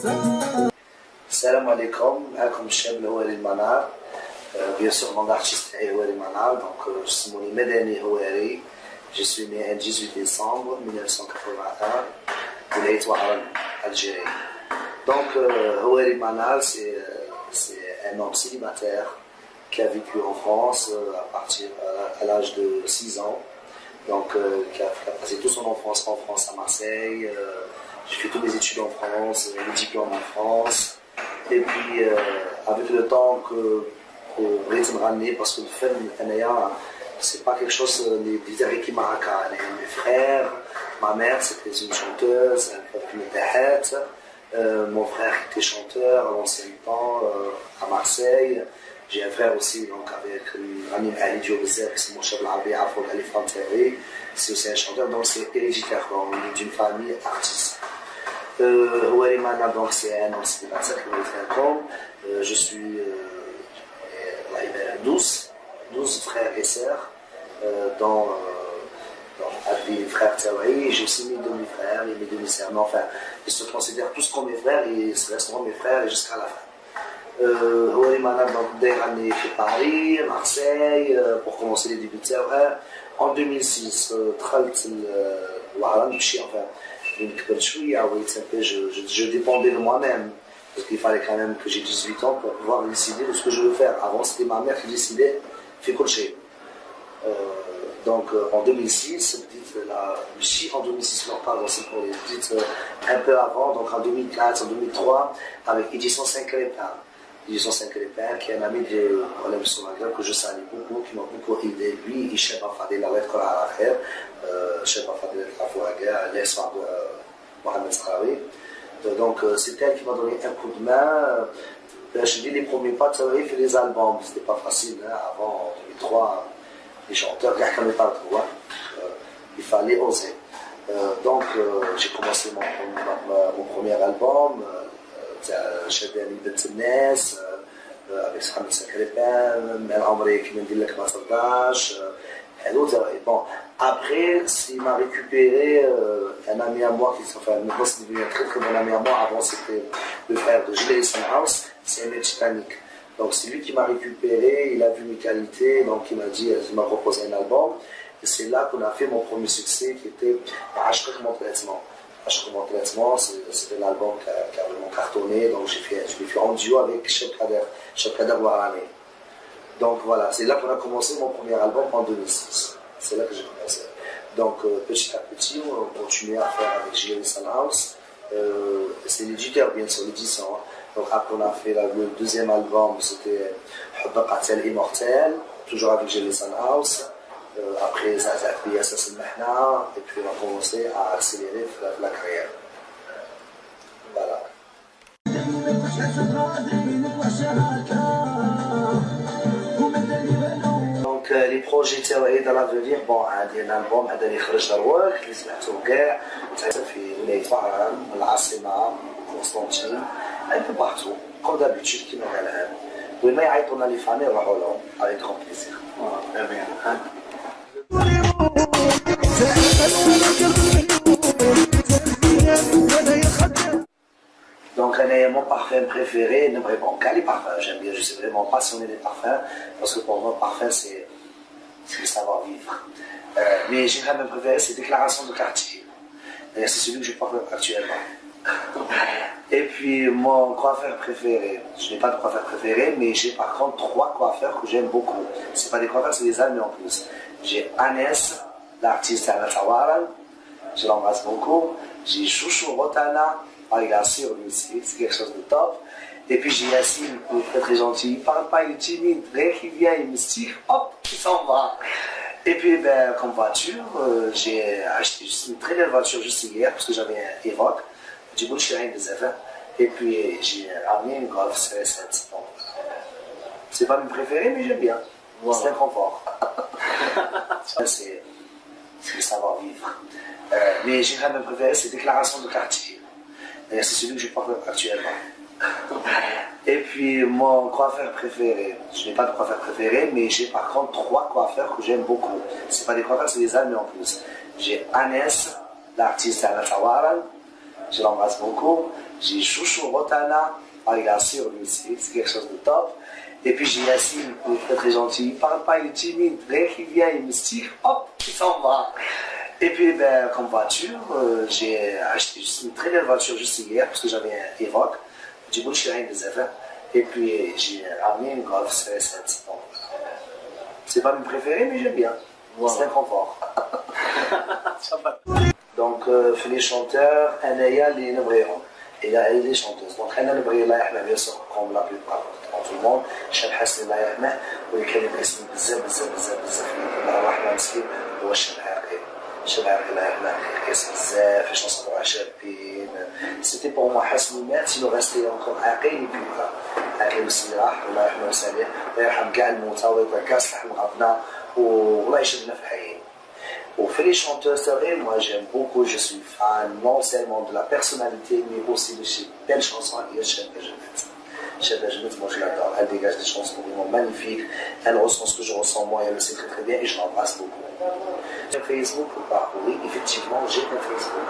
Salam alaikum, معكم الشاب الهواري المنار. Bien sûr, mon artiste est Houari Manal, donc je suis Mouni Medeni Houari. Je suis né le 18 décembre 1981 de l'Étoile Algérie. Donc Houari Manal, c'est un homme célibataire qui a vécu en France à l'âge de 6 ans. Donc qui a passé toute son enfance en France à Marseille. J'ai fait toutes mes études en France, mes diplômes en France. Et puis avec le temps que pour rythme ramener, parce que le film, c'est pas quelque chose qui m'a mes frères, ma mère c'était une chanteuse, mon frère était chanteur à l'ancien temps à Marseille. J'ai un frère aussi donc avec Rami Ali Diop, c'est mon chef l'Arabie Afro Khalifa, c'est aussi un chanteur, donc c'est héréditaire d'une famille artiste. Houari Manal, donc c'est un homme célibataire qui m'a fait un com. Je suis 12 frères et sœurs, dont des frères Tawaï. J'ai aussi mes demi-frères et mes demi-sœurs. Mais enfin, ils se considèrent tous comme mes frères et ils resteront mes frères jusqu'à la fin. Houari Manal, donc, dernier fait Paris, Marseille, pour commencer les débuts de carrière. En 2006, je dépendais de moi-même. Parce qu'il fallait quand même que j'ai 18 ans pour pouvoir décider de ce que je veux faire. Avant, c'était ma mère qui décidait, fait coacher. Donc en 2006, en 2006, non, pardon, c'est pour les petites, un peu avant, donc en 2004, en 2003, avec Edison Saint-Crépin. Edison Saint-Crépin, qui est un ami de problème sur Maghreb, que je salue beaucoup, qui m'a beaucoup aidé. Lui, il chef à Fadil, la lettre à la guerre, chef à Fadil, la guerre, l'histoire de Mohamed Sarawi. Donc c'est elle qui m'a donné un coup de main. Je dis les premiers pas de Tawaï fait les albums, c'était pas facile avant en 2003, les chanteurs ne connaissaient pas trop, il fallait oser. Donc j'ai commencé mon premier album, Chadani Bentenes, avec Mohamed Sakrépin, Mel Amri qui m'a dit que ma sauvage. Bon, après, il m'a récupéré un ami à moi qui maintenant c'est devenu un très très bon ami à moi. Avant, c'était le frère de Gilles House, c'est un mec titanique. Donc, c'est lui qui m'a récupéré, il a vu mes qualités, donc il m'a dit, il m'a proposé un album. Et c'est là qu'on a fait mon premier succès qui était Ashkek mon traitement. Ashkek mon traitement, c'était l'album qui a vraiment cartonné, donc je l'ai fait en duo avec Cheb Kader Ouarani. Donc voilà, c'est là qu'on a commencé mon premier album en 2006. C'est là que j'ai commencé. Donc petit à petit, on continue à faire avec Gilles House. C'est l'éditeur, bien sûr, l'édition. Donc après, on a fait le deuxième album, c'était Hubba Qatel Immortel, toujours avec Gilles House. Après, Zazat Biyassas Mahna, et puis on a commencé à accélérer la carrière. Voilà. Donc les projets تاعي dans l'avenir, bon عندي un album هذا اللي خرج دروك اللي سمعته كاع في ولاية طهران العاصمة قسطنطين un peu partout comme d'habitude كيما قال هذا وين ما يعيطونا لي فامي نروحوا لهم avec grand plaisir. Donc mon parfum préféré, ne vraiment qu'à les parfums, j'aime bien, je suis vraiment passionné des parfums, parce que pour moi, parfum c'est le savoir-vivre. Mais j'ai quand même préféré, c'est Déclaration de quartier. C'est celui que je porte actuellement. Et puis mon coiffeur préféré, je n'ai pas de coiffeur préféré, mais j'ai par contre 3 coiffeurs que j'aime beaucoup. C'est pas des coiffeurs, c'est des amis en plus. J'ai Anes, l'artiste Anna Tawaran, je l'embrasse beaucoup. J'ai Chouchou Rotana, il est sûr lui aussi, c'est quelque chose de top. Et puis j'ai Yassine, il est très très gentil, il parle pas, il est timide, rien qui vient, il me stick, hop, il s'en va. Et puis comme voiture, j'ai acheté une très belle voiture juste hier, parce que j'avais un Evoque, du bout de Chirine des Zéphins. Et puis j'ai amené une Golf CR7. Bon. C'est pas mes préférés, mais j'aime bien. Wow. C'est un confort. C'est le savoir-vivre. Mais j'ai quand même préféré, c'est Déclaration de quartier. C'est celui que je porte actuellement. Et puis mon coiffeur préféré, je n'ai pas de coiffeur préféré, mais j'ai par contre 3 coiffeurs que j'aime beaucoup. C'est pas des coiffeurs, c'est des amis en plus. J'ai Anes, l'artiste Anna Tawaran. je l'embrasse beaucoup. J'ai Chouchou Rotana, il est assuré aussi, c'est quelque chose de top. Et puis j'ai Yassine, il est très très gentil, il parle pas, il est timide, dès qu'il vient, il me stick, hop, il s'en va. Et puis ben, comme voiture, j'ai acheté juste une très belle voiture juste hier, parce que j'avais un Evoque, du coup je suis rien des affaires. Et puis j'ai amené une Golf CS7. C'est pas mes préférés, mais j'aime bien. Wow. C'est un confort. Donc, les chanteurs, Anaya, les Nebrayons. Et là, elle est les chanteuses. Donc, Anna Nebrayon, là, bien sûr, comme la plupart de tout le monde. Chab Hassan, là, Yahmeh. واللي كان يبغي بزاف بزاف بزاف بزاف الله يرحمه مسكين هو الشاب عاقل. الشاب عاقل الله يرحمه كيس بزاف فاش نصبروا على شابين. C'était pour moi Hassan مات, il nous restait encore عاقل et puis voilà. عاقل aussi راح الله يرحمه ويسامحه ويرحم كاع الموتى ويطلع كاس لحم غابنا والله يشدنا في الحياة. Pour faire les chanteurs, c'est vrai, moi j'aime beaucoup, je suis fan non seulement de la personnalité, mais aussi de ces belles chansons. Et Cheb Ajmet, moi je l'adore, elle dégage des chansons vraiment magnifiques, elle ressent ce que je ressens moi, elle le sait très très bien et je l'embrasse beaucoup. J'ai un Facebook ou pas? Oui, effectivement, j'ai un Facebook.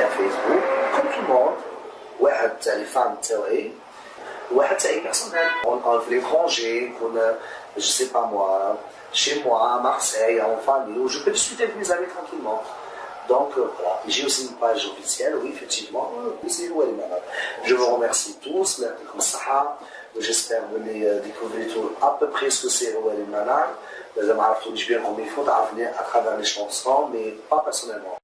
Un Facebook, comme tout le monde, واحد تاع les fans تاعي, واحد تاع personnel. On fait l'étranger, je sais pas moi, chez moi, à Marseille, en famille, où je peux discuter avec mes amis tranquillement. Donc voilà, j'ai aussi une page officielle, oui, effectivement, c'est Walid Manal. Je vous remercie tous, j'espère que vous allez découvrir à peu près ce que c'est Walid Manal. Je vais bien comme il faut à travers les chansons, mais pas personnellement.